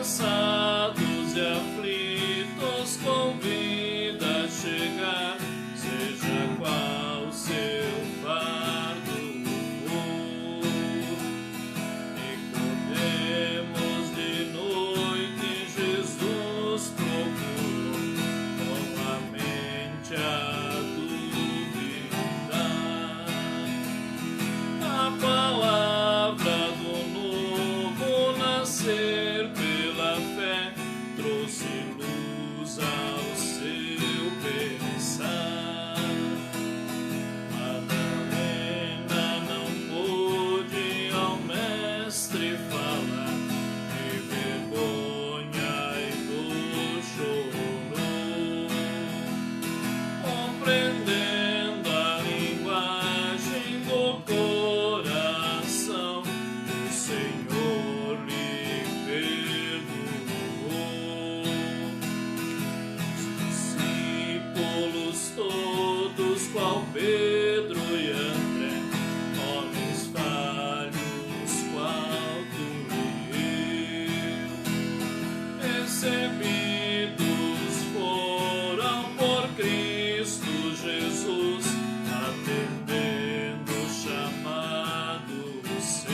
cansados e aflitos, convida a chegar, seja qual seu fardo for. E podemos de noite Jesus procurou, novamente a duvidar. A palavra do novo nascer pela fé trouxe luz ao seu pensar. Madalena não pôde ao mestre falar, de vergonha e dor chorou, compreendendo a linguagem do coração, o Senhor lhe perdoou. Os discípulos todos, qual Pedro e André, homens falhos, qual tu e eu, recebidos foram por Cristo Jesus, atendendo o chamado seu.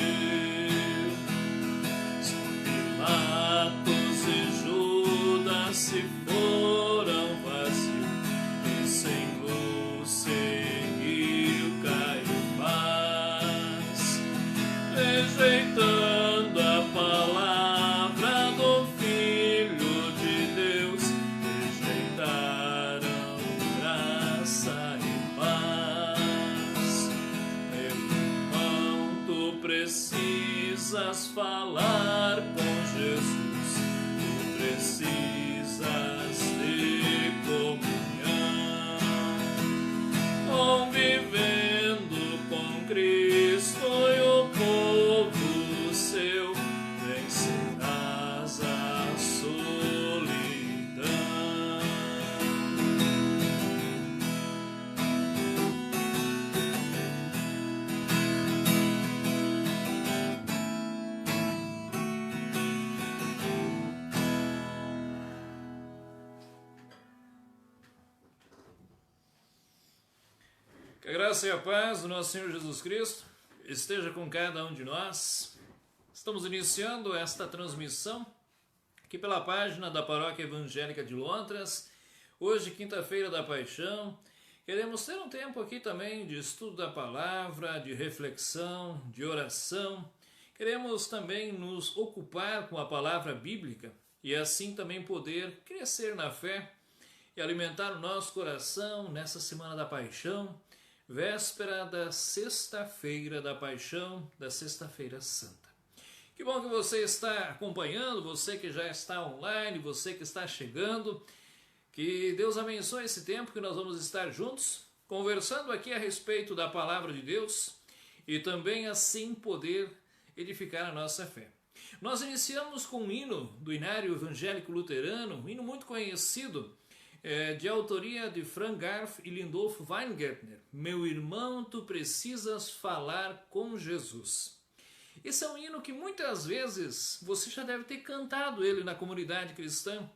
São Pilatos e Judas se foram vazios, e sem luz seguiu Caifás, rejeitando a palavra do Filho de Deus, rejeitaram graça e paz. Meu irmão, tu precisas falar com Jesus, tu precisas de comunhão, convivendo com Cristo e o povo seu, vencerás a solidão. Que a graça e a paz do nosso Senhor Jesus Cristo esteja com cada um de nós. Estamos iniciando esta transmissão aqui pela página da Paróquia Evangélica de Lontras. Hoje, quinta-feira da Paixão. Queremos ter um tempo aqui também de estudo da palavra, de reflexão, de oração. Queremos também nos ocupar com a palavra bíblica e assim também poder crescer na fé e alimentar o nosso coração nessa Semana da Paixão, véspera da Sexta-feira da Paixão, da Sexta-feira Santa. Que bom que você está acompanhando, você que já está online, você que está chegando. Que Deus abençoe esse tempo que nós vamos estar juntos, conversando aqui a respeito da Palavra de Deus e também assim poder edificar a nossa fé. Nós iniciamos com um hino do Inário Evangélico Luterano, um hino muito conhecido, de autoria de Frank Garf e Lindolf Weingärtner. Meu irmão, tu precisas falar com Jesus. Esse é um hino que muitas vezes você já deve ter cantado ele na comunidade cristã.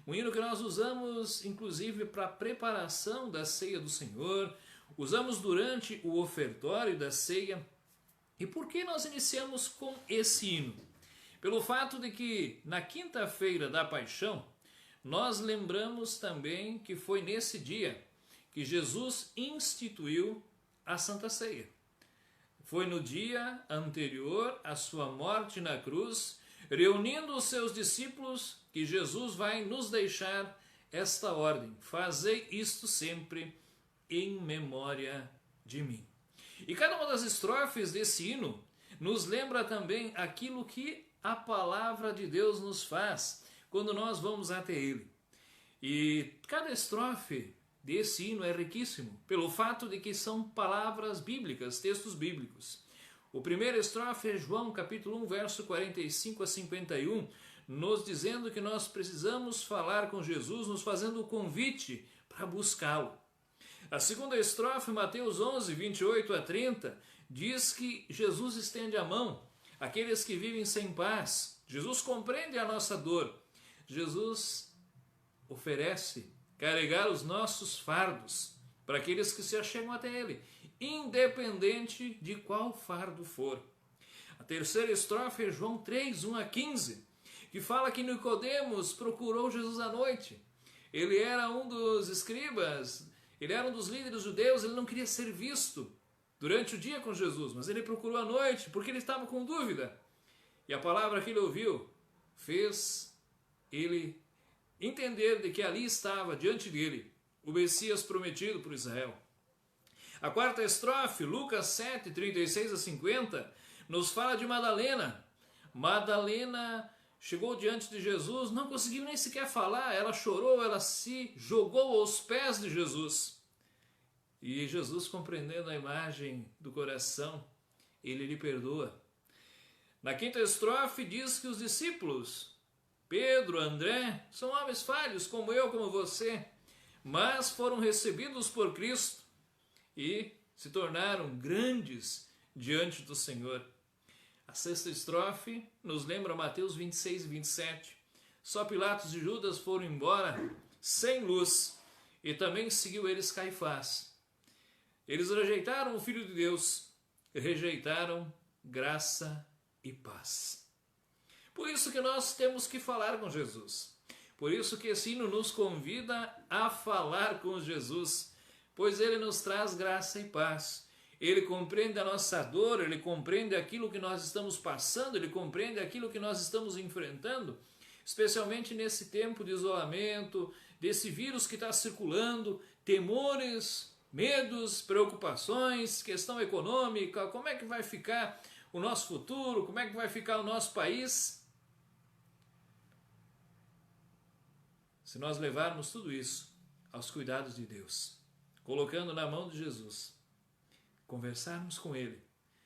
Um hino que nós usamos inclusive para a preparação da ceia do Senhor, usamos durante o ofertório da ceia. E por que nós iniciamos com esse hino? Pelo fato de que na quinta-feira da Paixão, nós lembramos também que foi nesse dia que Jesus instituiu a Santa Ceia. Foi no dia anterior à sua morte na cruz, reunindo os seus discípulos, que Jesus vai nos deixar esta ordem: fazei isto sempre em memória de mim. E cada uma das estrofes desse hino nos lembra também aquilo que a palavra de Deus nos faz quando nós vamos até ele. E cada estrofe desse hino é riquíssimo, pelo fato de que são palavras bíblicas, textos bíblicos. O primeiro estrofe é João capítulo 1, verso 45 a 51, nos dizendo que nós precisamos falar com Jesus, nos fazendo o convite para buscá-lo. A segunda estrofe, Mateus 11, 28 a 30, diz que Jesus estende a mão àqueles que vivem sem paz, Jesus compreende a nossa dor. Jesus oferece carregar os nossos fardos para aqueles que se achegam até Ele, independente de qual fardo for. A terceira estrofe é João 3, 1 a 15, que fala que Nicodemos procurou Jesus à noite. Ele era um dos escribas, ele era um dos líderes judeus, ele não queria ser visto durante o dia com Jesus, mas ele procurou à noite porque ele estava com dúvida. E a palavra que ele ouviu fez ele entender de que ali estava diante dele o Messias prometido por Israel. A quarta estrofe, Lucas 7, 36 a 50, nos fala de Madalena. Madalena chegou diante de Jesus, não conseguiu nem sequer falar, ela chorou, ela se jogou aos pés de Jesus. E Jesus, compreendendo a imagem do coração, ele lhe perdoa. Na quinta estrofe diz que os discípulos, Pedro, André, são homens falhos, como eu, como você, mas foram recebidos por Cristo e se tornaram grandes diante do Senhor. A sexta estrofe nos lembra Mateus 26 e 27. Só Pilatos e Judas foram embora sem luz, e também seguiu eles Caifás. Eles rejeitaram o Filho de Deus, rejeitaram graça e paz. Por isso que nós temos que falar com Jesus. Por isso que esse hino nos convida a falar com Jesus, pois ele nos traz graça e paz. Ele compreende a nossa dor, ele compreende aquilo que nós estamos passando, ele compreende aquilo que nós estamos enfrentando, especialmente nesse tempo de isolamento, desse vírus que está circulando, temores, medos, preocupações, questão econômica, como é que vai ficar o nosso futuro, como é que vai ficar o nosso país. Se nós levarmos tudo isso aos cuidados de Deus, colocando na mão de Jesus, conversarmos com Ele,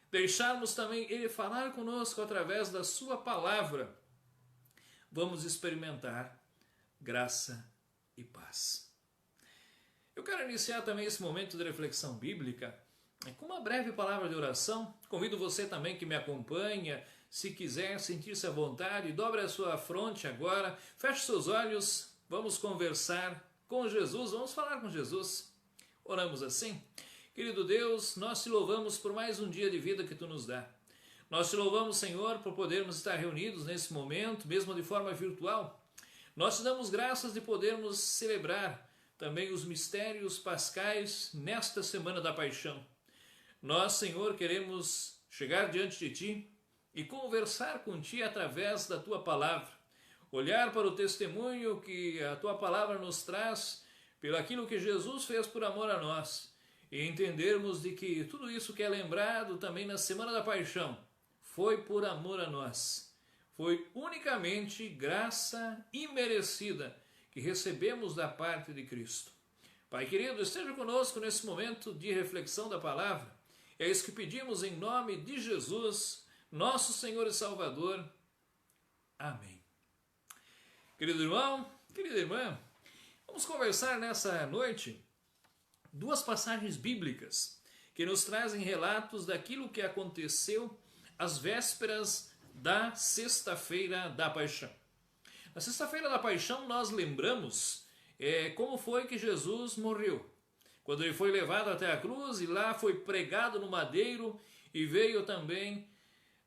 deixarmos também Ele falar conosco através da Sua palavra, vamos experimentar graça e paz. Eu quero iniciar também esse momento de reflexão bíblica com uma breve palavra de oração. Convido você também que me acompanha, se quiser sentir-se à vontade, dobre a sua fronte agora, feche seus olhos, vamos conversar com Jesus, vamos falar com Jesus. Oramos assim. Querido Deus, nós te louvamos por mais um dia de vida que tu nos dá. Nós te louvamos, Senhor, por podermos estar reunidos nesse momento, mesmo de forma virtual. Nós te damos graças de podermos celebrar também os mistérios pascais nesta Semana da Paixão. Nós, Senhor, queremos chegar diante de Ti e conversar com Ti através da Tua Palavra. Olhar para o testemunho que a Tua Palavra nos traz, pelo aquilo que Jesus fez por amor a nós, e entendermos de que tudo isso que é lembrado também na Semana da Paixão foi por amor a nós. Foi unicamente graça imerecida que recebemos da parte de Cristo. Pai querido, esteja conosco nesse momento de reflexão da palavra. É isso que pedimos em nome de Jesus, nosso Senhor e Salvador. Amém. Querido irmão, querida irmã, vamos conversar nessa noite duas passagens bíblicas que nos trazem relatos daquilo que aconteceu às vésperas da Sexta-feira da Paixão. Na Sexta-feira da Paixão nós lembramos como foi que Jesus morreu. Quando ele foi levado até a cruz e lá foi pregado no madeiro e veio também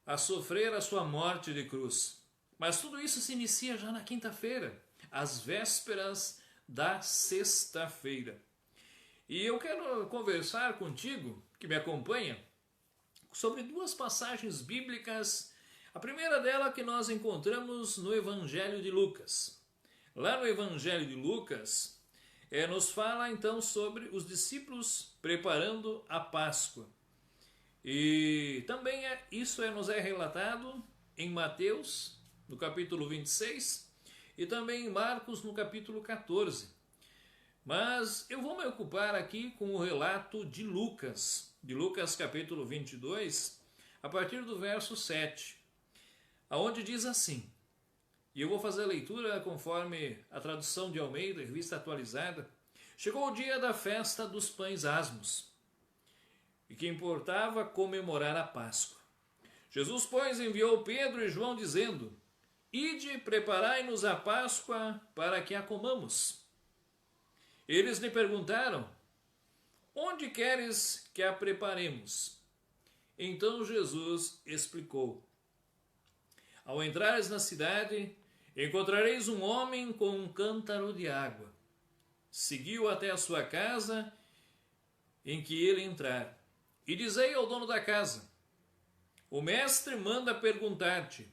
a sofrer a sua morte de cruz. Mas tudo isso se inicia já na quinta-feira, às vésperas da Sexta-feira. E eu quero conversar contigo, que me acompanha, sobre duas passagens bíblicas. A primeira dela que nós encontramos no Evangelho de Lucas. Lá no Evangelho de Lucas, nos fala então sobre os discípulos preparando a Páscoa. E também nos é relatado em Mateus, no capítulo 26, e também em Marcos, no capítulo 14. Mas eu vou me ocupar aqui com o relato de Lucas capítulo 22, a partir do verso 7, aonde diz assim, e eu vou fazer a leitura conforme a tradução de Almeida, revista atualizada. Chegou o dia da festa dos pães asmos, e que importava comemorar a Páscoa. Jesus, pois, enviou Pedro e João, dizendo, ide, preparai-nos a Páscoa para que a comamos. Eles lhe perguntaram, onde queres que a preparemos? Então Jesus explicou, ao entrares na cidade, encontrareis um homem com um cântaro de água. Segui-o até a sua casa, em que ele entrar. E dizei ao dono da casa, o mestre manda perguntar-te,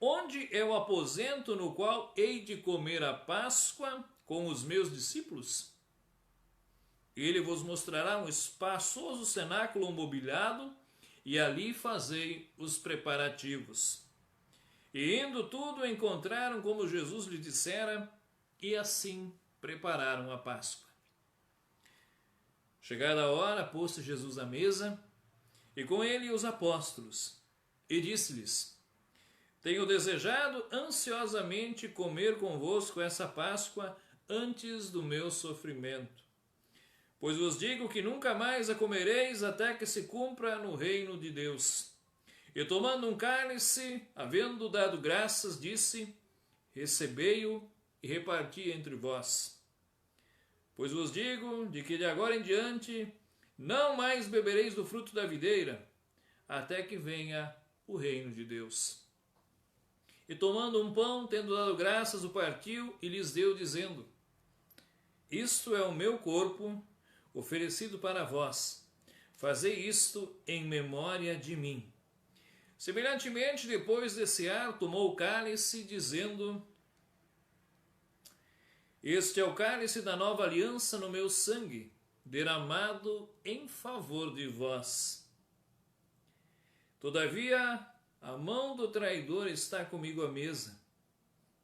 onde é o aposento no qual hei de comer a Páscoa com os meus discípulos? Ele vos mostrará um espaçoso cenáculo mobiliado, e ali fazei os preparativos. E indo tudo, encontraram como Jesus lhe dissera, e assim prepararam a Páscoa. Chegada a hora, pôs-se Jesus à mesa, e com ele os apóstolos, e disse-lhes, tenho desejado ansiosamente comer convosco essa Páscoa antes do meu sofrimento. Pois vos digo que nunca mais a comereis até que se cumpra no reino de Deus. E tomando um cálice, havendo dado graças, disse, recebei-o e reparti entre vós. Pois vos digo de que de agora em diante não mais bebereis do fruto da videira, até que venha o reino de Deus. E tomando um pão, tendo dado graças, o partiu e lhes deu, dizendo, isto é o meu corpo, oferecido para vós. Fazei isto em memória de mim. Semelhantemente, depois de cear, tomou o cálice, dizendo, este é o cálice da nova aliança no meu sangue, derramado em favor de vós. Todavia, a mão do traidor está comigo à mesa,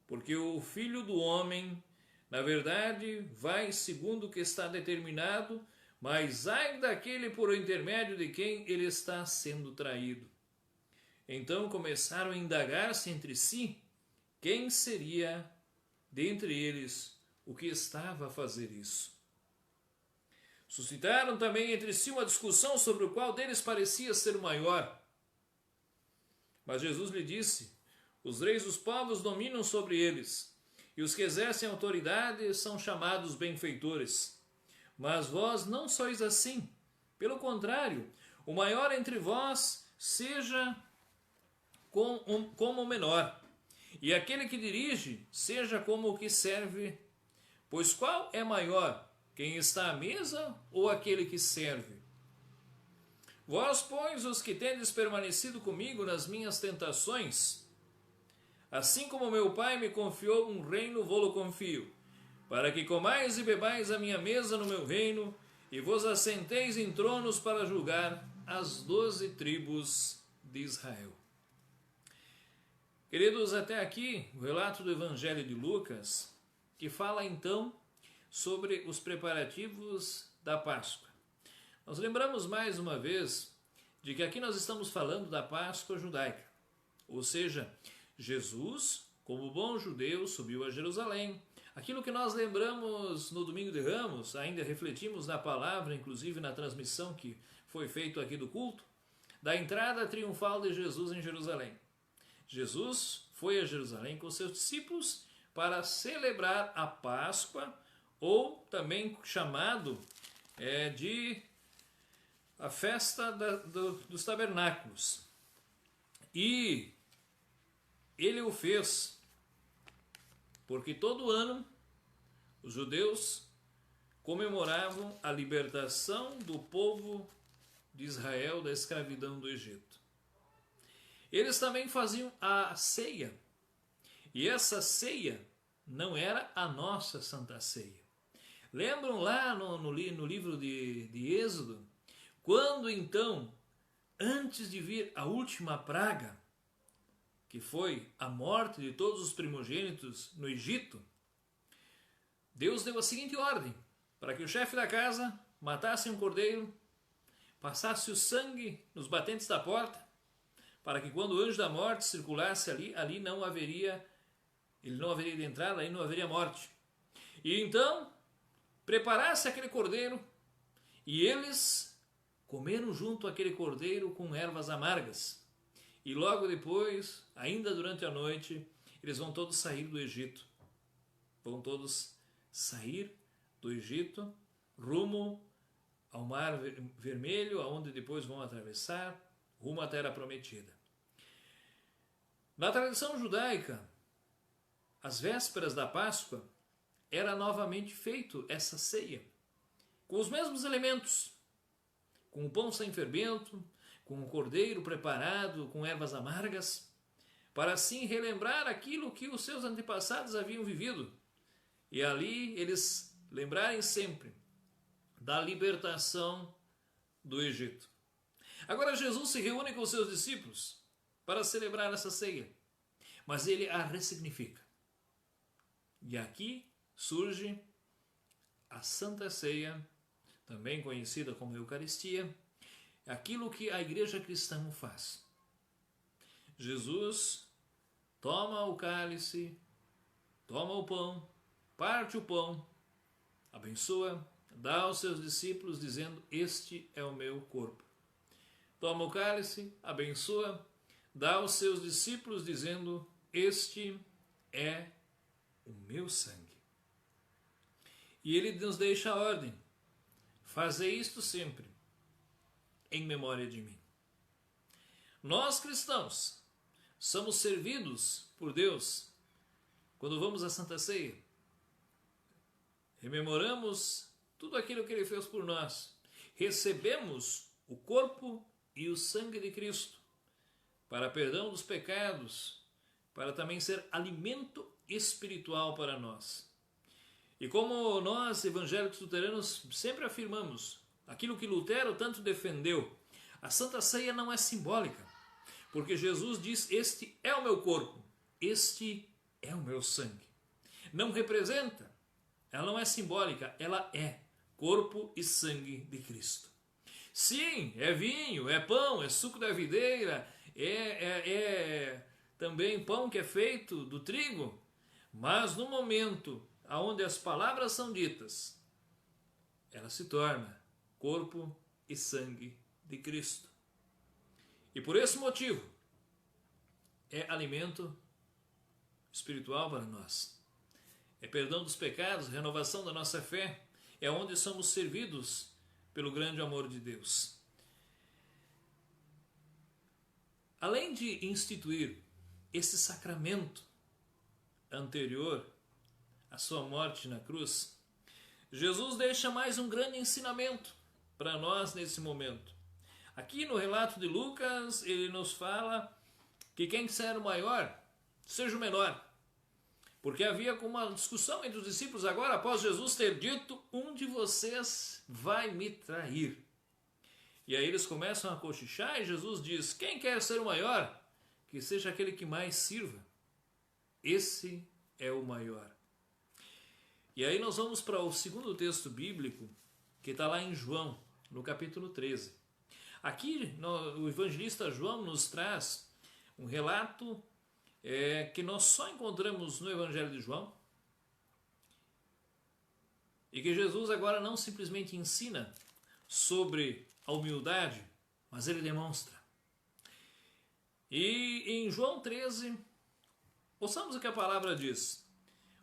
porque o Filho do Homem, na verdade, vai segundo o que está determinado, mas ai daquele por intermédio de quem ele está sendo traído. Então começaram a indagar-se entre si quem seria dentre eles o que estava a fazer isso. Suscitaram também entre si uma discussão sobre o qual deles parecia ser o maior. Mas Jesus lhe disse, os reis dos povos dominam sobre eles, e os que exercem autoridade são chamados benfeitores. Mas vós não sois assim. Pelo contrário, o maior entre vós seja como o menor, e aquele que dirige seja como o que serve. Pois qual é maior, quem está à mesa ou aquele que serve? Vós, pois, os que tendes permanecido comigo nas minhas tentações, assim como meu Pai me confiou um reino, vô-lo confio, para que comais e bebais a minha mesa no meu reino, e vos assenteis em tronos para julgar as 12 tribos de Israel. Queridos, até aqui o relato do Evangelho de Lucas, que fala então sobre os preparativos da Páscoa. Nós lembramos mais uma vez de que aqui nós estamos falando da Páscoa judaica, ou seja, Jesus, como bom judeu, subiu a Jerusalém. Aquilo que nós lembramos no Domingo de Ramos, ainda refletimos na palavra, inclusive na transmissão que foi feita aqui do culto, da entrada triunfal de Jesus em Jerusalém. Jesus foi a Jerusalém com seus discípulos para celebrar a Páscoa, ou também chamado de a festa dos tabernáculos. E ele o fez porque todo ano os judeus comemoravam a libertação do povo de Israel da escravidão do Egito. Eles também faziam a ceia, e essa ceia não era a nossa Santa Ceia. Lembram lá no livro de Êxodo, quando então, antes de vir a última praga, que foi a morte de todos os primogênitos no Egito, Deus deu a seguinte ordem, para que o chefe da casa matasse um cordeiro, passasse o sangue nos batentes da porta, para que quando o anjo da morte circulasse ali ele não haveria de entrar, ali não haveria morte. E então, preparasse aquele cordeiro, e eles comeram junto aquele cordeiro com ervas amargas. E logo depois, ainda durante a noite, eles vão todos sair do Egito. Vão todos sair do Egito rumo ao Mar Vermelho, aonde depois vão atravessar, rumo à Terra Prometida. Na tradição judaica, às vésperas da Páscoa, era novamente feito essa ceia, com os mesmos elementos, com o pão sem fermento, com o cordeiro preparado com ervas amargas, para assim relembrar aquilo que os seus antepassados haviam vivido, e ali eles lembrarem sempre da libertação do Egito. Agora Jesus se reúne com os seus discípulos para celebrar essa ceia, mas ele a ressignifica. E aqui surge a Santa Ceia, também conhecida como Eucaristia, aquilo que a igreja cristã faz. Jesus toma o cálice, toma o pão, parte o pão, abençoa, dá aos seus discípulos dizendo: este é o meu corpo. Toma o cálice, abençoa, dá aos seus discípulos dizendo: este é o meu sangue. E ele nos deixa a ordem: fazei isto sempre em memória de mim. Nós cristãos somos servidos por Deus quando vamos à Santa Ceia. Rememoramos tudo aquilo que ele fez por nós. Recebemos o corpo e o sangue de Cristo para perdão dos pecados, para também ser alimento espiritual para nós. E como nós, evangélicos luteranos, sempre afirmamos aquilo que Lutero tanto defendeu, a Santa Ceia não é simbólica, porque Jesus diz: este é o meu corpo, este é o meu sangue. Não representa, ela não é simbólica, ela é corpo e sangue de Cristo. Sim, é vinho, é pão, é suco da videira, é também pão que é feito do trigo, mas no momento onde as palavras são ditas, ela se torna corpo e sangue de Cristo. E por esse motivo, é alimento espiritual para nós. É perdão dos pecados, renovação da nossa fé, é onde somos servidos pelo grande amor de Deus. Além de instituir esse sacramento anterior à sua morte na cruz, Jesus deixa mais um grande ensinamento para nós nesse momento. Aqui no relato de Lucas, ele nos fala que quem quiser o maior, seja o menor. Porque havia uma discussão entre os discípulos agora, após Jesus ter dito: um de vocês vai me trair. E aí eles começam a cochichar e Jesus diz: quem quer ser o maior? Que seja aquele que mais sirva. Esse é o maior. E aí nós vamos para o segundo texto bíblico, que está lá em João, no capítulo 13. Aqui o evangelista João nos traz um relato que nós só encontramos no Evangelho de João, e que Jesus agora não simplesmente ensina sobre a humildade, mas ele demonstra. E em João 13, ouçamos o que a palavra diz: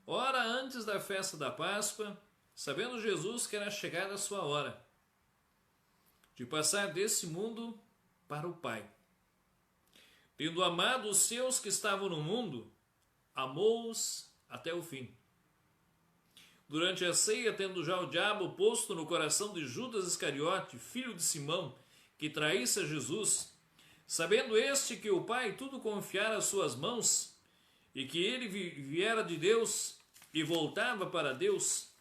ora, antes da festa da Páscoa, sabendo Jesus que era chegada a sua hora de passar desse mundo para o Pai, tendo amado os seus que estavam no mundo, amou-os até o fim. Durante a ceia, tendo já o diabo posto no coração de Judas Iscariote, filho de Simão, que traísse a Jesus, sabendo este que o Pai tudo confiara às suas mãos, e que ele viera de Deus e voltava para Deus,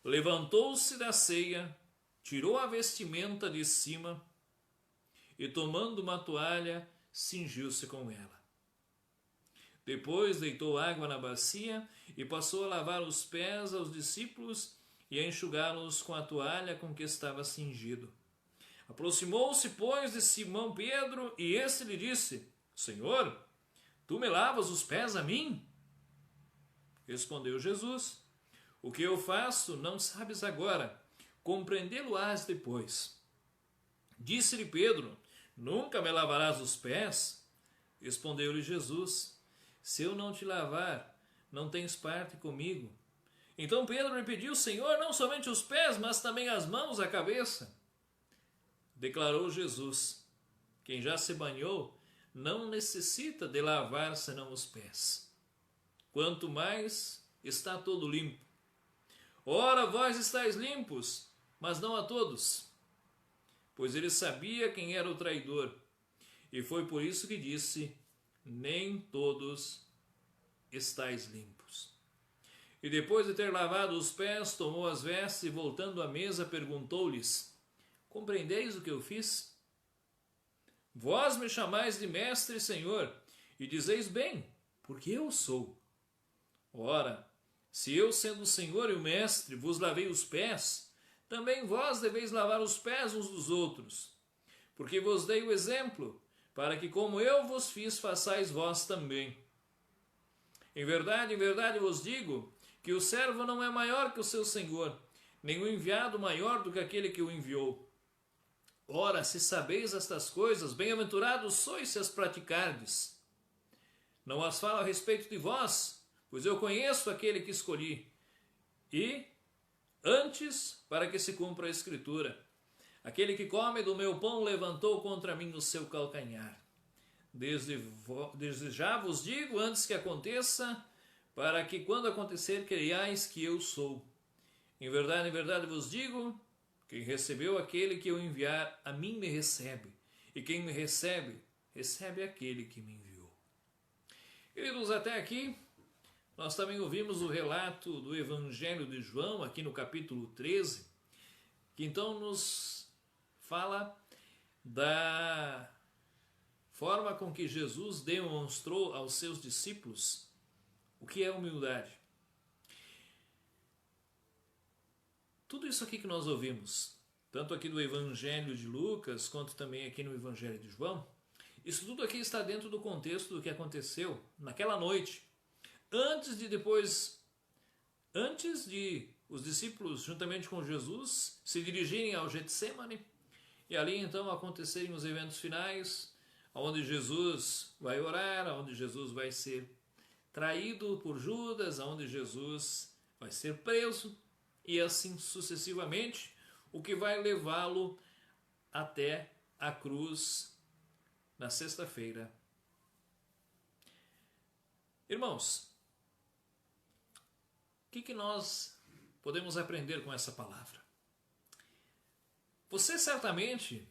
levantou-se da ceia, tirou a vestimenta de cima e, tomando uma toalha, cingiu-se com ela. Depois deitou água na bacia e passou a lavar os pés aos discípulos e a enxugá-los com a toalha com que estava cingido. Aproximou-se, pois, de Simão Pedro, e este lhe disse: Senhor, tu me lavas os pés a mim? Respondeu Jesus: o que eu faço não sabes agora, compreendê-lo-ás depois. Disse-lhe Pedro: nunca me lavarás os pés? Respondeu-lhe Jesus: Se eu não te lavar, não tens parte comigo. Então Pedro lhe pediu: Senhor, não somente os pés, mas também as mãos, a cabeça. Declarou Jesus: quem já se banhou não necessita de lavar senão os pés. Quanto mais está todo limpo. Ora, vós estáis limpos, mas não a todos. Pois ele sabia quem era o traidor. E foi por isso que disse: nem todos estáis limpos. E depois de ter lavado os pés, tomou as vestes e, voltando à mesa, perguntou-lhes: compreendeis o que eu fiz? Vós me chamais de mestre e senhor, e dizeis bem, porque eu sou. Ora, se eu, sendo o senhor e o mestre, vos lavei os pés, também vós deveis lavar os pés uns dos outros. Porque vos dei o exemplo, para que como eu vos fiz, façais vós também. Em verdade vos digo, que o servo não é maior que o seu senhor, nem o enviado maior do que aquele que o enviou. Ora, se sabeis estas coisas, bem-aventurados sois se as praticardes. Não as falo a respeito de vós, pois eu conheço aquele que escolhi. E, antes, para que se cumpra a Escritura, aquele que come do meu pão levantou contra mim o seu calcanhar. Desde já vos digo, antes que aconteça, para que quando acontecer creiais que eu sou. Em verdade vos digo, quem recebeu aquele que eu enviar, a mim me recebe. E quem me recebe, recebe aquele que me enviou. Queridos, até aqui, nós também ouvimos o relato do Evangelho de João, aqui no capítulo 13, que então nos fala da forma com que Jesus demonstrou aos seus discípulos o que é humildade. Tudo isso aqui que nós ouvimos, tanto aqui do Evangelho de Lucas, quanto também aqui no Evangelho de João, isso tudo aqui está dentro do contexto do que aconteceu naquela noite, antes de os discípulos, juntamente com Jesus, se dirigirem ao Getsêmani, e ali então acontecerem os eventos finais, onde Jesus vai orar, onde Jesus vai ser traído por Judas, onde Jesus vai ser preso, e assim sucessivamente, o que vai levá-lo até a cruz na sexta-feira. Irmãos, o que nós podemos aprender com essa palavra? Você certamente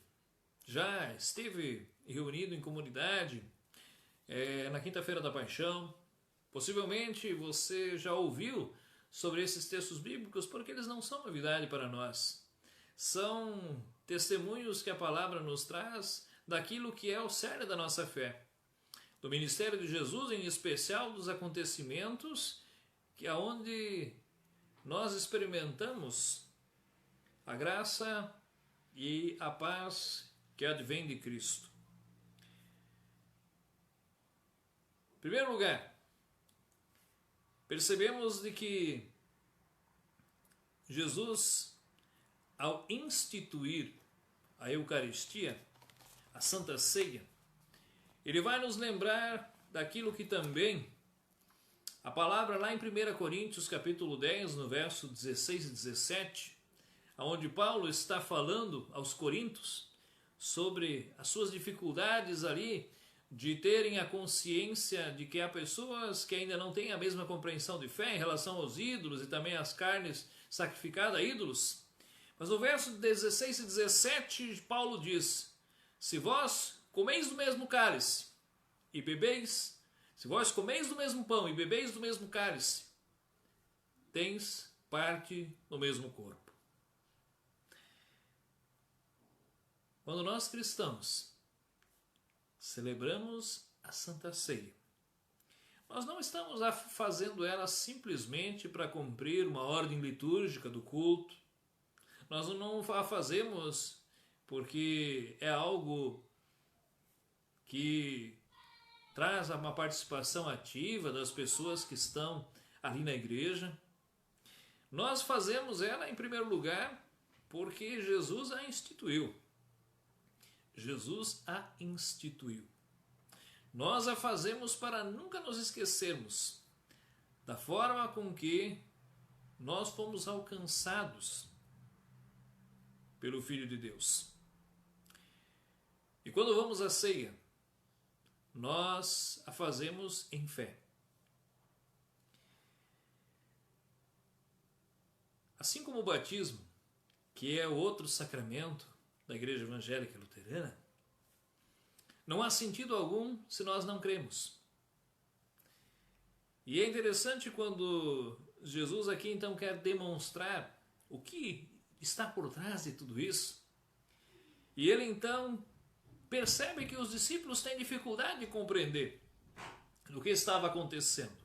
já esteve reunido em comunidade na Quinta-feira da Paixão. Possivelmente você já ouviu sobre esses textos bíblicos, porque eles não são novidade para nós. São testemunhos que a palavra nos traz daquilo que é o cerne da nossa fé. Do ministério de Jesus, em especial dos acontecimentos que aonde nós experimentamos a graça e a paz que advém de Cristo. Em primeiro lugar, percebemos de que Jesus, ao instituir a Eucaristia, a Santa Ceia, ele vai nos lembrar daquilo que também a palavra lá em 1 Coríntios capítulo 10, no verso 16 e 17, onde Paulo está falando aos coríntios sobre as suas dificuldades ali de terem a consciência de que há pessoas que ainda não têm a mesma compreensão de fé em relação aos ídolos e também às carnes sacrificadas a ídolos. Mas no verso 16 e 17, Paulo diz: se vós comeis do mesmo cálice e bebeis, se vós comeis do mesmo pão e bebeis do mesmo cálice, tens parte no mesmo corpo. Quando nós cristãos celebramos a Santa Ceia, nós não estamos fazendo ela simplesmente para cumprir uma ordem litúrgica do culto. Nós não a fazemos porque é algo que traz uma participação ativa das pessoas que estão ali na igreja. Nós fazemos ela, em primeiro lugar, porque Jesus a instituiu. Jesus a instituiu. nós a fazemos para nunca nos esquecermos da forma com que nós fomos alcançados pelo Filho de Deus. E quando vamos à ceia, nós a fazemos em fé. Assim como o batismo, que é outro sacramento da Igreja Evangélica Luterana, não há sentido algum se nós não cremos. E é interessante quando Jesus aqui então quer demonstrar o que está por trás de tudo isso. E ele então percebe que os discípulos têm dificuldade de compreender o que estava acontecendo.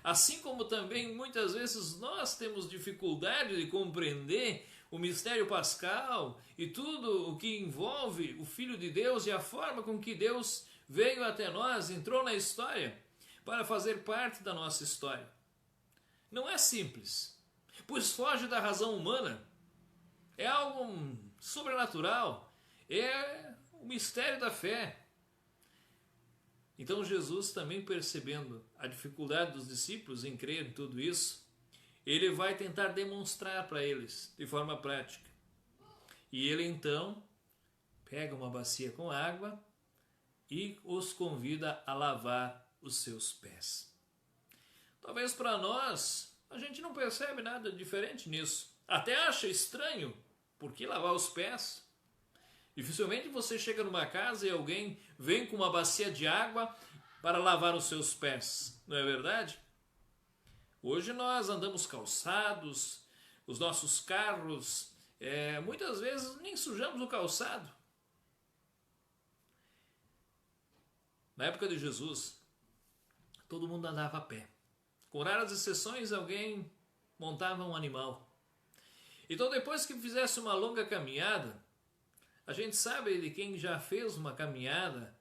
Assim como também muitas vezes nós temos dificuldade de compreender o mistério pascal e tudo o que envolve o Filho de Deus e a forma com que Deus veio até nós, entrou na história para fazer parte da nossa história. Não é simples, pois foge da razão humana, é algo sobrenatural, é o mistério da fé. Então Jesus, também percebendo a dificuldade dos discípulos em crer em tudo isso, ele vai tentar demonstrar para eles de forma prática. E ele então pega uma bacia com água e os convida a lavar os seus pés. Talvez para nós, a gente não percebe nada diferente nisso. Até acha estranho, por que lavar os pés? Dificilmente você chega numa casa e alguém vem com uma bacia de água para lavar os seus pés, não é verdade? Hoje nós andamos calçados, os nossos carros, muitas vezes nem sujamos o calçado. Na época de Jesus, todo mundo andava a pé. Com raras exceções, alguém montava um animal. Então, depois que fizesse uma longa caminhada, a gente sabe de quem já fez uma caminhada,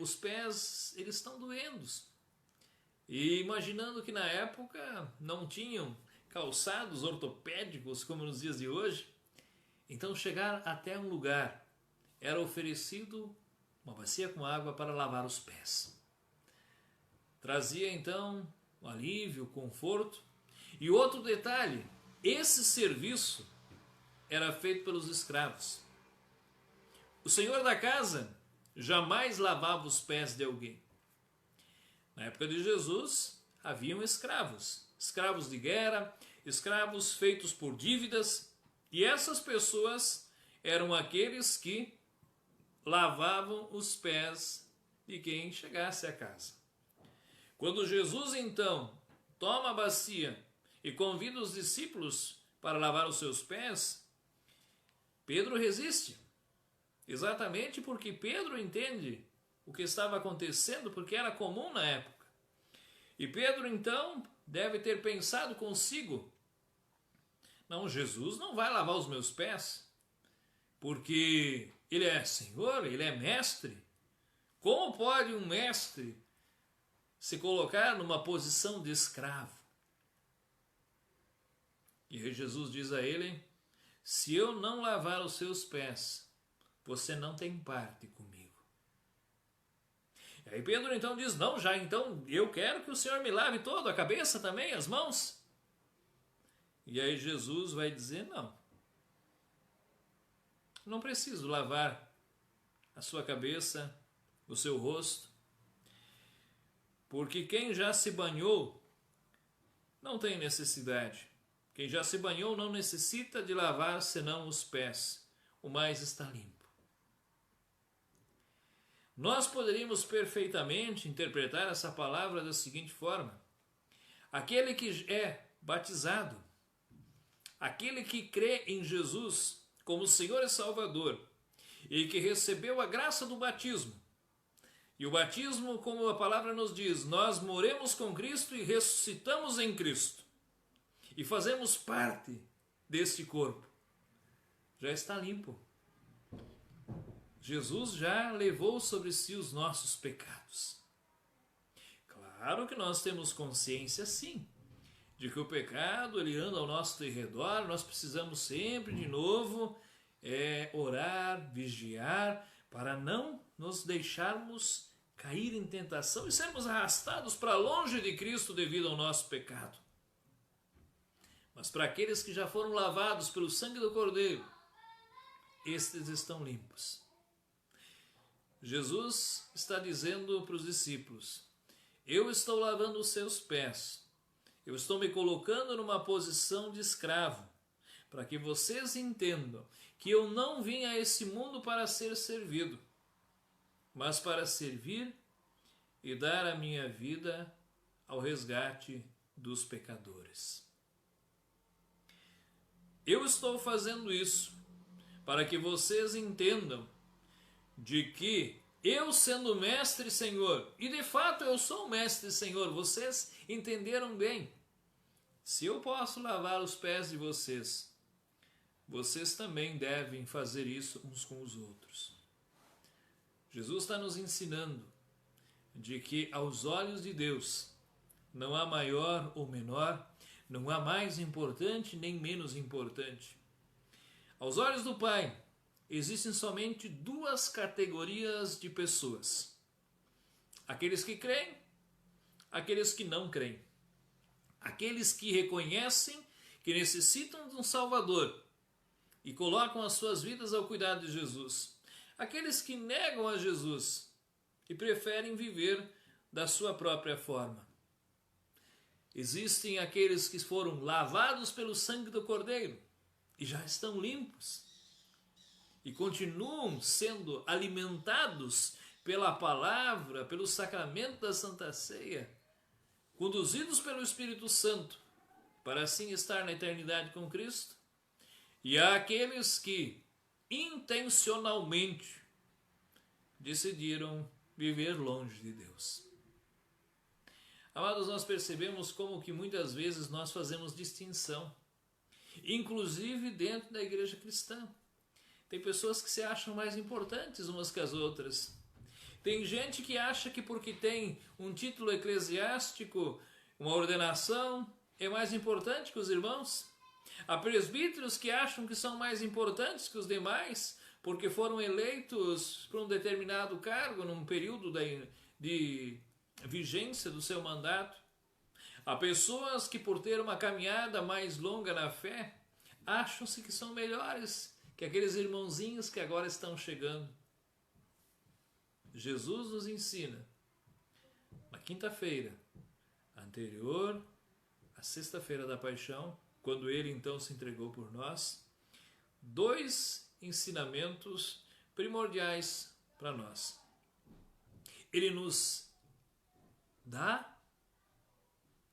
os pés eles estão doendo. E imaginando que na época não tinham calçados ortopédicos como nos dias de hoje, então chegar até um lugar era oferecido uma bacia com água para lavar os pés. Trazia então um alívio, conforto. E outro detalhe, esse serviço era feito pelos escravos. O senhor da casa jamais lavava os pés de alguém. Na época de Jesus, haviam escravos, escravos de guerra, escravos feitos por dívidas, e essas pessoas eram aqueles que lavavam os pés de quem chegasse à casa. Quando Jesus então toma a bacia e convida os discípulos para lavar os seus pés, Pedro resiste, exatamente porque Pedro entende o que estava acontecendo, porque era comum na época. E Pedro então deve ter pensado consigo: não, Jesus não vai lavar os meus pés, porque ele é Senhor, ele é mestre. Como pode um mestre se colocar numa posição de escravo? E aí Jesus diz a ele: se eu não lavar os seus pés, você não tem parte comigo. E aí Pedro então diz: não, já então eu quero que o Senhor me lave todo, a cabeça também, as mãos. E aí Jesus vai dizer: não preciso lavar a sua cabeça, o seu rosto, porque quem já se banhou não tem necessidade. Quem já se banhou não necessita de lavar senão os pés, o mais está limpo. Nós poderíamos perfeitamente interpretar essa palavra da seguinte forma: aquele que é batizado, aquele que crê em Jesus como Senhor e Salvador e que recebeu a graça do batismo, e o batismo, como a palavra nos diz, nós morremos com Cristo e ressuscitamos em Cristo e fazemos parte deste corpo, já está limpo. Jesus já levou sobre si os nossos pecados. Claro que nós temos consciência, sim, de que o pecado ele anda ao nosso redor. Nós precisamos sempre de novo orar, vigiar, para não nos deixarmos cair em tentação e sermos arrastados para longe de Cristo devido ao nosso pecado. Mas para aqueles que já foram lavados pelo sangue do Cordeiro, estes estão limpos. Jesus está dizendo para os discípulos: eu estou lavando os seus pés, eu estou me colocando numa posição de escravo, para que vocês entendam que eu não vim a esse mundo para ser servido, mas para servir e dar a minha vida ao resgate dos pecadores. Eu estou fazendo isso para que vocês entendam de que eu, sendo mestre e senhor, e de fato eu sou mestre e senhor, vocês entenderam bem. Se eu posso lavar os pés de vocês, vocês também devem fazer isso uns com os outros. Jesus está nos ensinando de que aos olhos de Deus não há maior ou menor, não há mais importante nem menos importante. Aos olhos do Pai, existem somente duas categorias de pessoas: aqueles que creem, aqueles que não creem. Aqueles que reconhecem que necessitam de um Salvador e colocam as suas vidas ao cuidado de Jesus. Aqueles que negam a Jesus e preferem viver da sua própria forma. Existem aqueles que foram lavados pelo sangue do Cordeiro e já estão limpos e continuam sendo alimentados pela palavra, pelo sacramento da Santa Ceia, conduzidos pelo Espírito Santo, para assim estar na eternidade com Cristo. E há aqueles que intencionalmente decidiram viver longe de Deus. Amados, nós percebemos como que muitas vezes nós fazemos distinção, inclusive dentro da igreja cristã. Tem pessoas que se acham mais importantes umas que as outras. Tem gente que acha que porque tem um título eclesiástico, uma ordenação, é mais importante que os irmãos. Há presbíteros que acham que são mais importantes que os demais, porque foram eleitos para um determinado cargo num período de vigência do seu mandato. Há pessoas que, por ter uma caminhada mais longa na fé, acham-se que são melhores que aqueles irmãozinhos que agora estão chegando. Jesus nos ensina, na quinta-feira anterior à sexta-feira da paixão, quando ele então se entregou por nós, dois ensinamentos primordiais para nós. Ele nos dá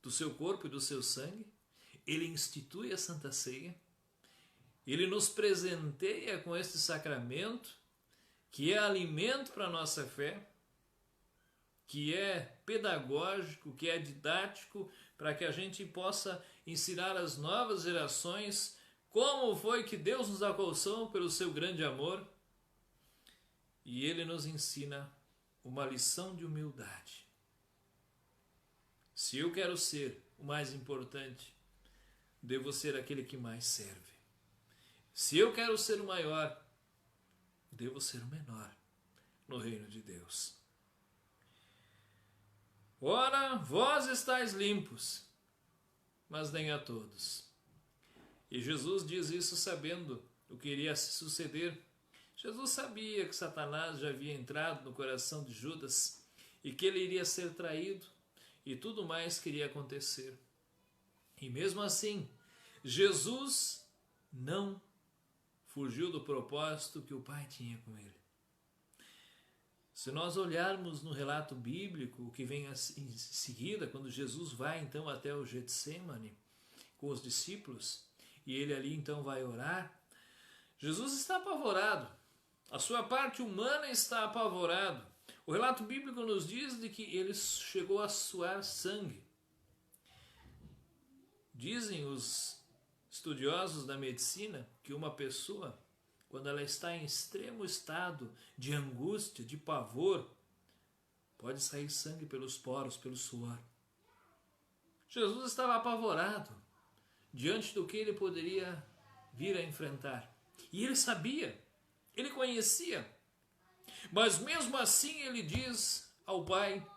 do seu corpo e do seu sangue, ele institui a Santa Ceia, ele nos presenteia com este sacramento, que é alimento para a nossa fé, que é pedagógico, que é didático, para que a gente possa ensinar as novas gerações como foi que Deus nos alcançou pelo seu grande amor. E ele nos ensina uma lição de humildade. Se eu quero ser o mais importante, devo ser aquele que mais serve. Se eu quero ser o maior, devo ser o menor no reino de Deus. Ora, vós estáis limpos, mas nem a todos. E Jesus diz isso sabendo o que iria se suceder. Jesus sabia que Satanás já havia entrado no coração de Judas e que ele iria ser traído e tudo mais que iria acontecer. E mesmo assim, Jesus não fugiu do propósito que o Pai tinha com ele. Se nós olharmos no relato bíblico, o que vem em seguida, quando Jesus vai então até o Getsêmani com os discípulos, e ele ali então vai orar, Jesus está apavorado. A sua parte humana está apavorado. O relato bíblico nos diz de que ele chegou a suar sangue. Dizem os estudiosos da medicina que uma pessoa, quando ela está em extremo estado de angústia, de pavor, pode sair sangue pelos poros, pelo suor. Jesus estava apavorado diante do que ele poderia vir a enfrentar. E ele sabia, ele conhecia. Mas mesmo assim ele diz ao Pai: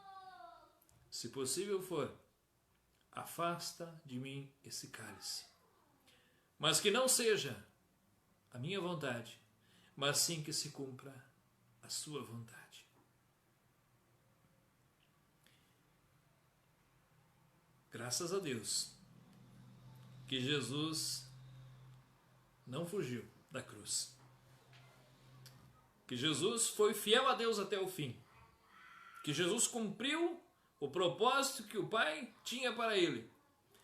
se possível for, afasta de mim esse cálice. Mas que não seja a minha vontade, mas sim que se cumpra a sua vontade. Graças a Deus que Jesus não fugiu da cruz. Que Jesus foi fiel a Deus até o fim. Que Jesus cumpriu o propósito que o Pai tinha para ele,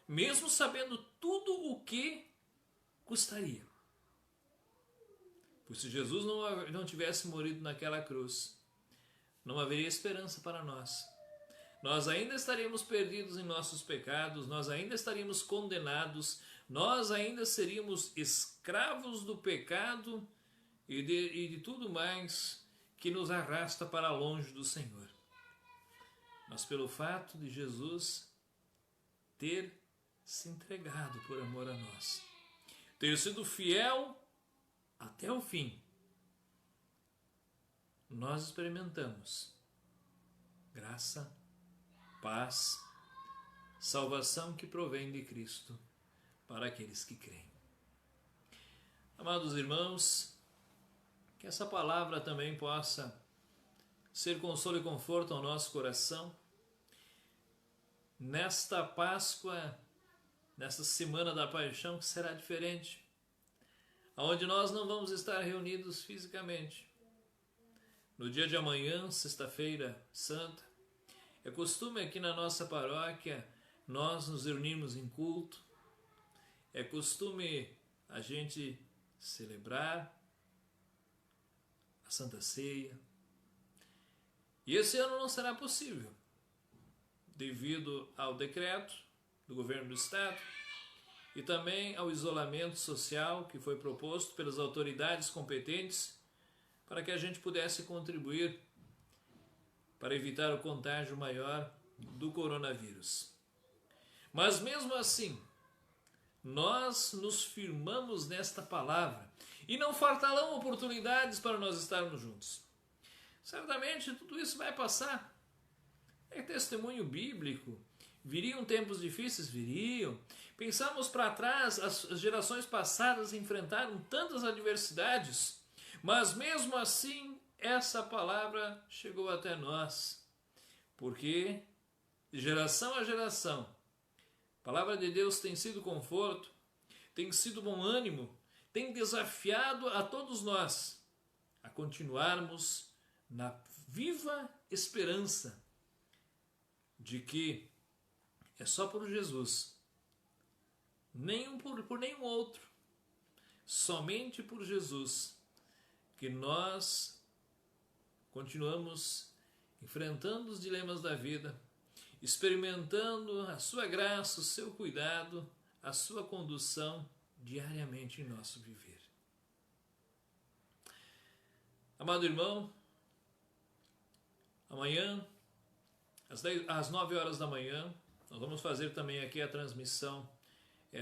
mesmo sabendo tudo o que custaria. Pois se Jesus não tivesse morrido naquela cruz, não haveria esperança para nós. Nós ainda estaríamos perdidos em nossos pecados, nós ainda estaríamos condenados, nós ainda seríamos escravos do pecado e de tudo mais que nos arrasta para longe do Senhor. Mas pelo fato de Jesus ter se entregado por amor a nós, ter sido fiel até o fim, nós experimentamos graça, paz, salvação que provém de Cristo para aqueles que creem. Amados irmãos, que essa palavra também possa ser consolo e conforto ao nosso coração. Nesta Páscoa, nesta Semana da Paixão, que será diferente, onde nós não vamos estar reunidos fisicamente. No dia de amanhã, sexta-feira santa, é costume aqui na nossa paróquia nós nos reunirmos em culto, é costume a gente celebrar a Santa Ceia. E esse ano não será possível, devido ao decreto do governo do Estado e também ao isolamento social que foi proposto pelas autoridades competentes para que a gente pudesse contribuir para evitar o contágio maior do coronavírus. Mas mesmo assim, nós nos firmamos nesta palavra e não faltarão oportunidades para nós estarmos juntos. Certamente tudo isso vai passar. É testemunho bíblico. Viriam tempos difíceis? Viriam. Pensamos para trás, as gerações passadas enfrentaram tantas adversidades, mas mesmo assim essa palavra chegou até nós. Porque de geração a geração, a palavra de Deus tem sido conforto, tem sido bom ânimo, tem desafiado a todos nós a continuarmos na viva esperança de que é só por Jesus, por nenhum outro, somente por Jesus, que nós continuamos enfrentando os dilemas da vida, experimentando a sua graça, o seu cuidado, a sua condução diariamente em nosso viver. Amado irmão, amanhã, às 9 horas da manhã, nós vamos fazer também aqui a transmissão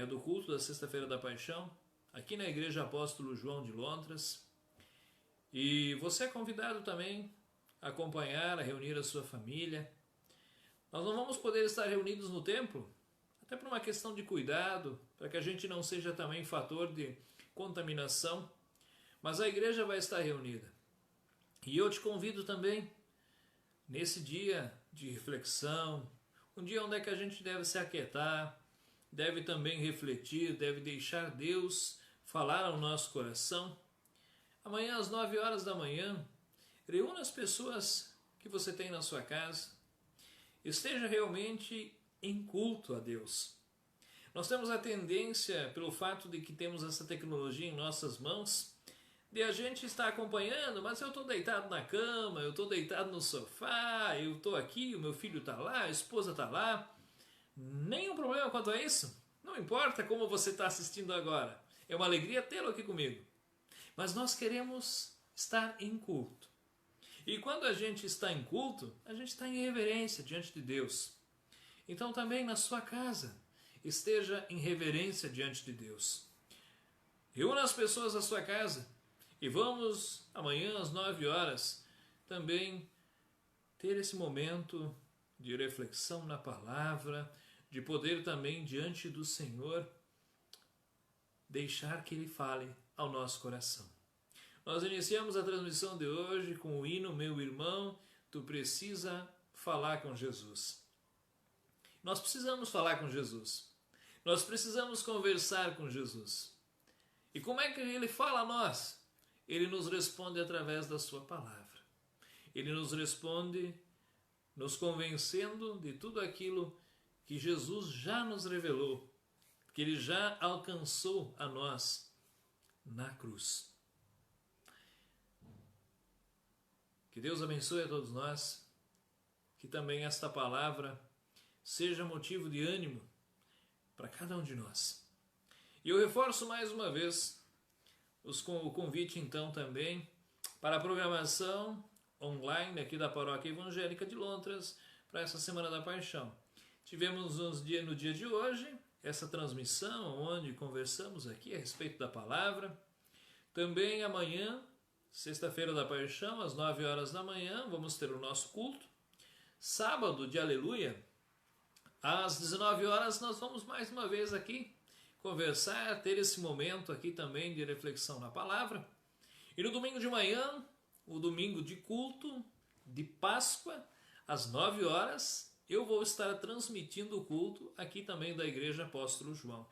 do culto da Sexta-feira da Paixão, aqui na Igreja Apóstolo João de Lontras. E você é convidado também a acompanhar, a reunir a sua família. Nós não vamos poder estar reunidos no templo, até por uma questão de cuidado, para que a gente não seja também fator de contaminação, mas a igreja vai estar reunida. E eu te convido também, nesse dia de reflexão, um dia onde é que a gente deve se aquietar, deve também refletir, deve deixar Deus falar ao nosso coração. Amanhã às 9 horas da manhã, reúna as pessoas que você tem na sua casa, esteja realmente em culto a Deus. Nós temos a tendência, pelo fato de que temos essa tecnologia em nossas mãos, de a gente estar acompanhando, mas eu estou deitado na cama, eu estou deitado no sofá, eu estou aqui, o meu filho está lá, a esposa está lá. Nenhum problema quanto a isso. Não importa como você está assistindo agora. É uma alegria tê-lo aqui comigo. Mas nós queremos estar em culto. E quando a gente está em culto, a gente está em reverência diante de Deus. Então também na sua casa, esteja em reverência diante de Deus. Reúna as pessoas da sua casa e vamos amanhã às 9 horas também ter esse momento de reflexão na palavra, de poder também diante do Senhor deixar que Ele fale ao nosso coração. Nós iniciamos a transmissão de hoje com o hino Meu Irmão, Tu Precisa Falar com Jesus. Nós precisamos falar com Jesus. Nós precisamos conversar com Jesus. E como é que Ele fala a nós? Ele nos responde através da sua palavra. Ele nos responde nos convencendo de tudo aquilo que Jesus já nos revelou, que Ele já alcançou a nós na cruz. Que Deus abençoe a todos nós, que também esta palavra seja motivo de ânimo para cada um de nós. E eu reforço mais uma vez o convite então também para a programação online aqui da Paróquia Evangélica de Lontras para essa Semana da Paixão. Tivemos no dia de hoje essa transmissão onde conversamos aqui a respeito da palavra. Também amanhã, sexta-feira da Paixão, às 9 horas da manhã, vamos ter o nosso culto. Sábado de Aleluia, às 19 horas, nós vamos mais uma vez aqui conversar, ter esse momento aqui também de reflexão na palavra. E no domingo de manhã, o domingo de culto de Páscoa, às 9 horas, eu vou estar transmitindo o culto aqui também da Igreja Apóstolo João.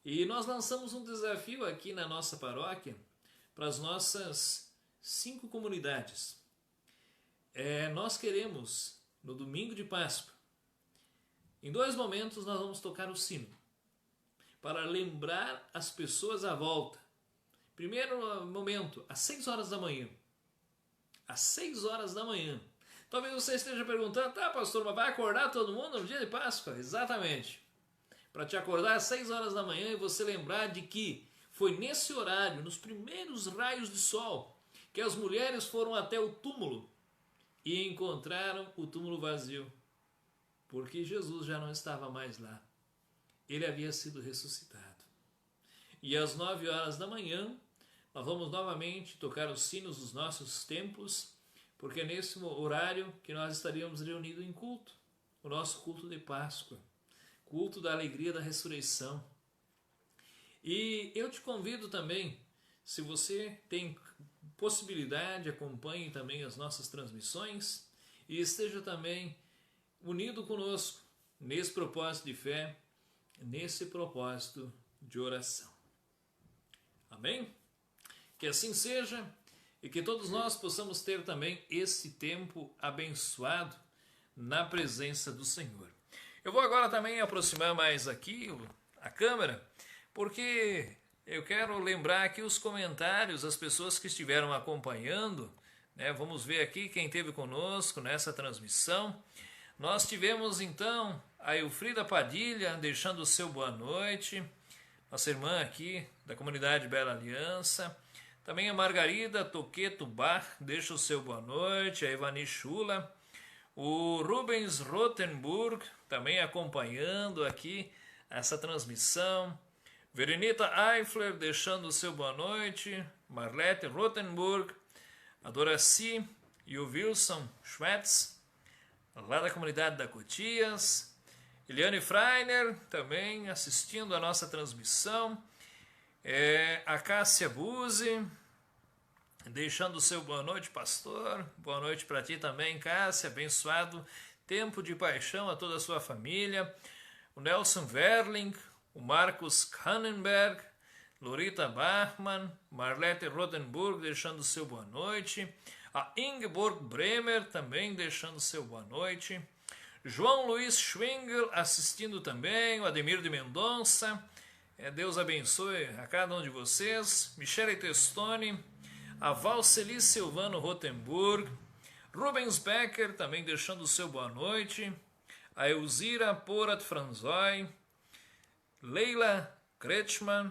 E nós lançamos um desafio aqui na nossa paróquia para as nossas 5 comunidades. Nós queremos, no domingo de Páscoa, em 2 momentos nós vamos tocar o sino, para lembrar as pessoas à volta. Primeiro momento, às 6 horas da manhã. Às 6 horas da manhã. Talvez você esteja perguntando, tá, pastor, mas vai acordar todo mundo no dia de Páscoa? Exatamente. Para te acordar às 6 horas da manhã e você lembrar de que foi nesse horário, nos primeiros raios de sol, que as mulheres foram até o túmulo e encontraram o túmulo vazio, porque Jesus já não estava mais lá. Ele havia sido ressuscitado. E às 9 horas da manhã, nós vamos novamente tocar os sinos dos nossos templos, porque é nesse horário que nós estaríamos reunidos em culto, o nosso culto de Páscoa, culto da alegria da ressurreição. E eu te convido também, se você tem possibilidade, acompanhe também as nossas transmissões e esteja também unido conosco nesse propósito de fé, nesse propósito de oração. Amém? Que assim seja e que todos nós possamos ter também esse tempo abençoado na presença do Senhor. Eu vou agora também aproximar mais aqui a câmera, porque eu quero lembrar aqui os comentários, as pessoas que estiveram acompanhando, né? Vamos ver aqui quem esteve conosco nessa transmissão. Nós tivemos então a Elfrida Padilha deixando o seu boa noite, nossa irmã aqui da comunidade Bela Aliança. Também a Margarida Toqueto Bar deixa o seu boa noite, a Ivani Chula. O Rubens Rotenburg também acompanhando aqui essa transmissão. Verenita Eifler deixando o seu boa noite. Marlete Rotenburg. A Doraci e o Wilson Schmetz, lá da comunidade da Cotias. Eliane Freiner também assistindo a nossa transmissão. A Cássia Buzzi deixando o seu boa noite, pastor. Boa noite para ti também, Cássia. Abençoado tempo de paixão a toda a sua família. O Nelson Verling, o Marcos Kannenberg, Lorita Bachmann, Marlete Rodenburg deixando o seu boa noite. A Ingeborg Bremer também deixando o seu boa noite. João Luiz Schwingel assistindo também. O Ademir de Mendonça. Deus abençoe a cada um de vocês. Michele Testoni. A Valceli Silvano Rotenburg. Rubens Becker também deixando o seu boa noite. A Elzira Porat Franzoi. Leila Kretschmann.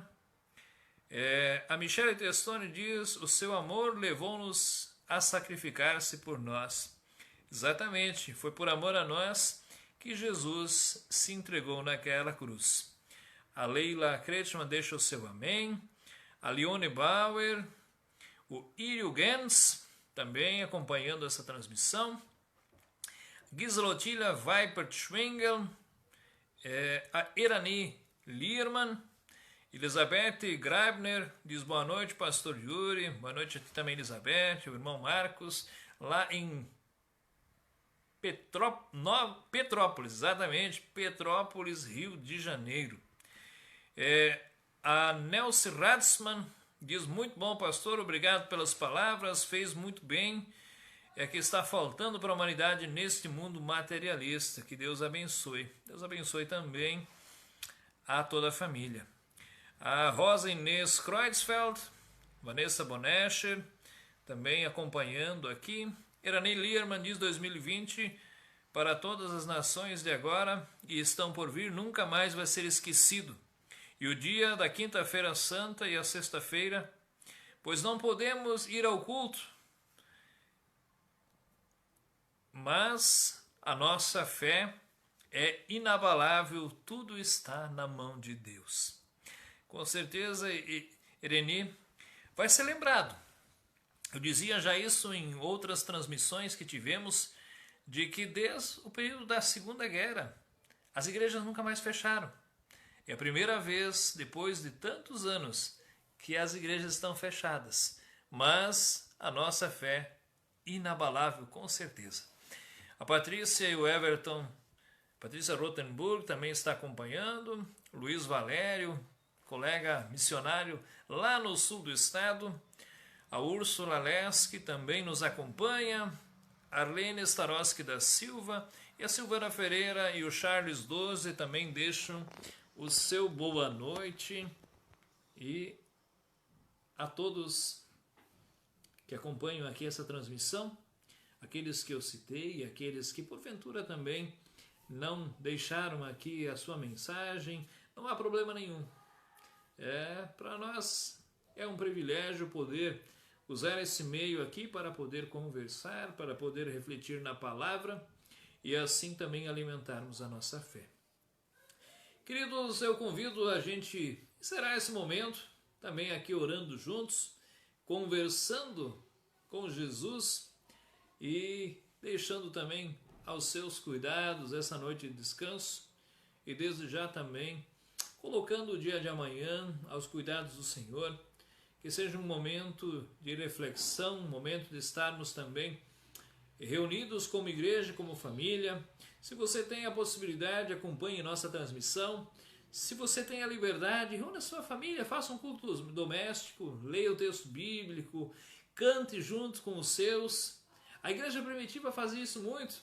A Michele Testoni diz: o seu amor levou-nos a sacrificar-se por nós. Exatamente, foi por amor a nós que Jesus se entregou naquela cruz. A Leila Kretschmann deixa o seu amém. A Leone Bauer. O Írio Gens também acompanhando essa transmissão. Gislotilha Weipert-Schwingel, a Irani Liermann, Elizabeth Grabner diz boa noite, pastor Yuri, boa noite aqui também Elizabeth, o irmão Marcos, lá em Petrópolis, exatamente, Petrópolis, Rio de Janeiro. A Nelce Radsman diz muito bom, pastor, obrigado pelas palavras, fez muito bem. É que está faltando para a humanidade neste mundo materialista. Que Deus abençoe. Deus abençoe também a toda a família. A Rosa Inês Kreutzfeld, Vanessa Bonescher, também acompanhando aqui. Irani Liermann diz 2020 para todas as nações de agora e estão por vir, nunca mais vai ser esquecido. E o dia da quinta-feira santa e a sexta-feira, pois não podemos ir ao culto, mas a nossa fé é inabalável, tudo está na mão de Deus. Com certeza, Irene, vai ser lembrado. Eu dizia já isso em outras transmissões que tivemos, de que desde o período da Segunda Guerra, as igrejas nunca mais fecharam. É a primeira vez, depois de tantos anos, que as igrejas estão fechadas. Mas a nossa fé inabalável, com certeza. A Patrícia e o Everton, Patrícia Rotenburg também está acompanhando, Luiz Valério, colega missionário lá no sul do estado, a Úrsula Leski também nos acompanha, Arlene Starosky da Silva e a Silvana Ferreira e o Charles 12 também deixam o seu boa noite, e a todos que acompanham aqui essa transmissão, aqueles que eu citei e aqueles que porventura também não deixaram aqui a sua mensagem, não há problema nenhum. Para nós é um privilégio poder usar esse meio aqui para poder conversar, para poder refletir na palavra e assim também alimentarmos a nossa fé. Queridos, eu convido a gente encerrar esse momento, também aqui orando juntos, conversando com Jesus e deixando também aos seus cuidados essa noite de descanso e desde já também colocando o dia de amanhã aos cuidados do Senhor, que seja um momento de reflexão, um momento de estarmos também reunidos como igreja, como família. Se você tem a possibilidade, acompanhe nossa transmissão. Se você tem a liberdade, reúna sua família, faça um culto doméstico, leia o texto bíblico, cante junto com os seus. A igreja primitiva fazia isso muito,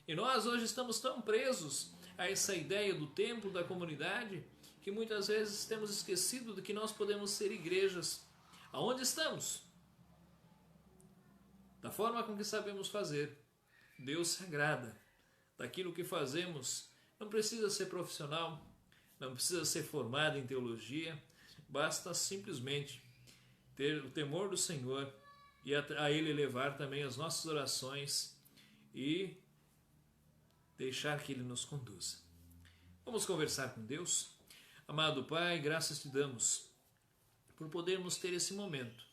e nós hoje estamos tão presos a essa ideia do templo, da comunidade, que muitas vezes temos esquecido de que nós podemos ser igrejas. Aonde estamos? Da forma com que sabemos fazer. Deus se agrada daquilo que fazemos. Não precisa ser profissional, não precisa ser formado em teologia, basta simplesmente ter o temor do Senhor e a Ele levar também as nossas orações e deixar que Ele nos conduza. Vamos conversar com Deus? Amado Pai, graças te damos por podermos ter esse momento.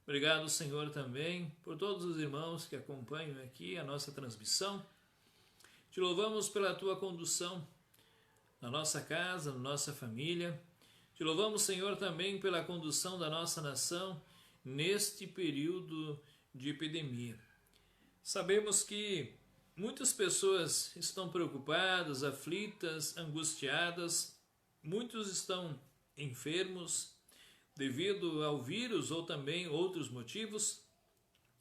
Obrigado, Senhor, também por todos os irmãos que acompanham aqui a nossa transmissão. Te louvamos pela tua condução na nossa casa, na nossa família. Te louvamos, Senhor, também pela condução da nossa nação neste período de epidemia. Sabemos que muitas pessoas estão preocupadas, aflitas, angustiadas, muitos estão enfermos devido ao vírus ou também outros motivos.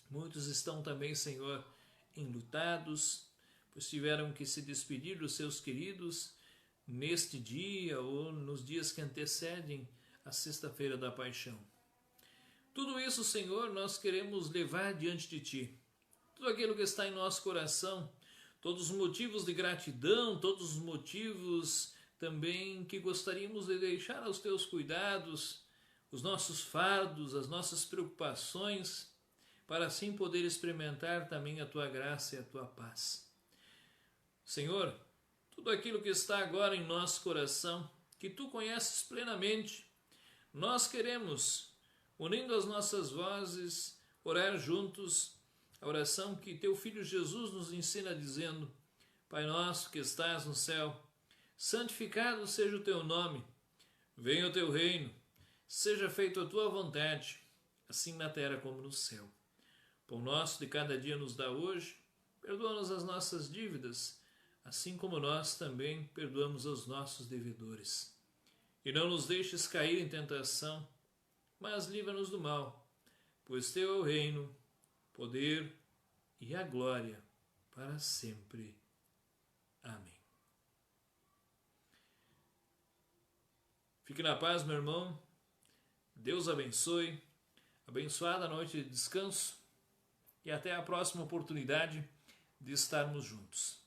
Muitos estão também, Senhor, enlutados, pois tiveram que se despedir dos seus queridos neste dia ou nos dias que antecedem a Sexta-feira da Paixão. Tudo isso, Senhor, nós queremos levar diante de Ti. Tudo aquilo que está em nosso coração, todos os motivos de gratidão, todos os motivos também que gostaríamos de deixar aos Teus cuidados, os nossos fardos, as nossas preocupações, para assim poder experimentar também a Tua graça e a Tua paz. Senhor, tudo aquilo que está agora em nosso coração, que Tu conheces plenamente, nós queremos, unindo as nossas vozes, orar juntos, a oração que teu Filho Jesus nos ensina dizendo: Pai nosso que estás no céu, santificado seja o teu nome, venha o teu reino, seja feita a tua vontade, assim na terra como no céu. Pão nosso de cada dia nos dá hoje, perdoa-nos as nossas dívidas, assim como nós também perdoamos aos nossos devedores. E não nos deixes cair em tentação, mas livra-nos do mal, pois teu é o reino, poder e a glória para sempre. Amém. Fique na paz, meu irmão. Deus abençoe. Abençoada noite de descanso. E até a próxima oportunidade de estarmos juntos.